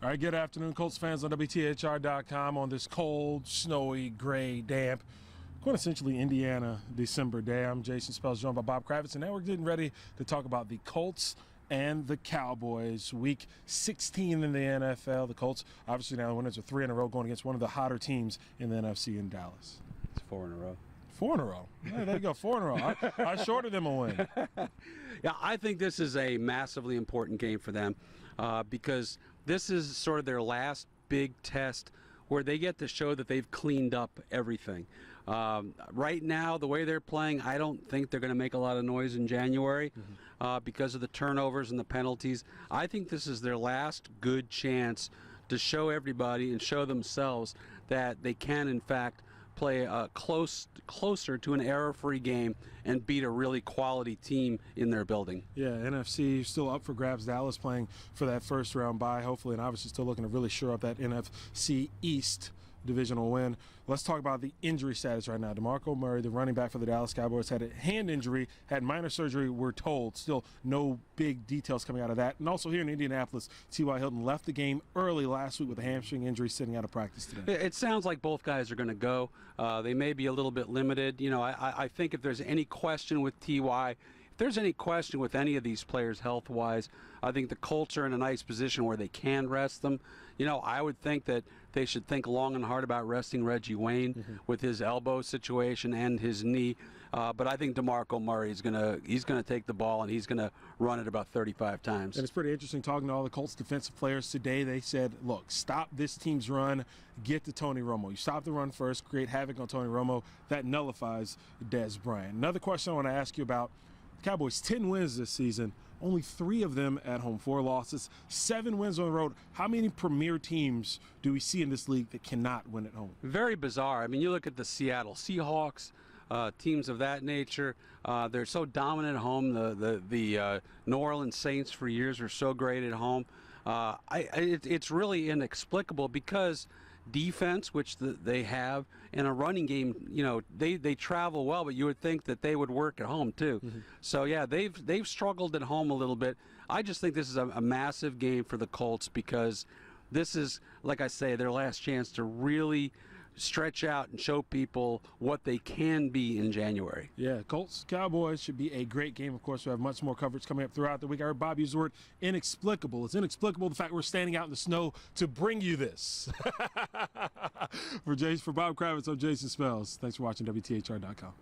All right, good afternoon, Colts fans on WTHR.com on this cold, snowy, gray, damp, quintessentially Indiana December day. I'm Jason Spells, joined by Bob Kravitz, and now we're getting ready to talk about the Colts and the Cowboys. Week 16 in the NFL. The Colts, obviously now the winners are 3 in a row, going against one of the hotter teams in the NFC in Dallas. It's 4 in a row. 4 in a row. Yeah, there you go, 4 in a row. I shorted them a win. Yeah, I think this is a massively important game for them because this is sort of their last big test where they get to show that they've cleaned up everything. Right now, the way they're playing, I don't think they're going to make a lot of noise in January because of the turnovers and the penalties. I think this is their last good chance to show everybody and show themselves that they can, in fact, play closer to an error-free game and beat a really quality team in their building. Yeah, NFC still up for grabs. Dallas playing for that first-round bye, hopefully, and obviously still looking to really shore up that NFC East divisional win. Let's talk about the injury status right now. DeMarco Murray, the running back for the Dallas Cowboys, had a hand injury, had minor surgery, we're told. Still no big details coming out of that. And also here in Indianapolis, T.Y. Hilton left the game early last week with a hamstring injury, sitting out of practice today. It sounds like both guys are going to go. They may be a little bit limited. You know, I think if there's any question with T.Y., if there's any question with any of these players health-wise, I think the Colts are in a nice position where they can rest them. You know, I would think that they should think long and hard about resting Reggie Wayne with his elbow situation and his knee. But I think DeMarco Murray is he's gonna take the ball and he's gonna run it about 35 times. And it's pretty interesting talking to all the Colts defensive players today. They said, look, stop this team's run, get to Tony Romo. You stop the run first, create havoc on Tony Romo. That nullifies Dez Bryant. Another question I want to ask you about: Cowboys 10 wins this season, only 3 of them at home, 4 losses, 7 wins on the road. How many premier teams do we see in this league that cannot win at home? Very bizarre. I mean, you look at the Seattle Seahawks, teams of that nature. They're so dominant at home. The New Orleans Saints for years were so great at home. It's really inexplicable because defense, which they have, and a running game, you know, they travel well, but you would think that they would work at home too. So yeah, they've struggled at home a little bit. I just think this is a massive game for the Colts because this is, like I say, their last chance to really stretch out and show people what they can be in January. Yeah, Colts Cowboys should be a great game. Of course, we have much more coverage coming up throughout the week. I heard Bob use the word inexplicable. It's inexplicable the fact we're standing out in the snow to bring you this. For Bob Kravitz, I'm Jason Spells. Thanks for watching WTHR.com.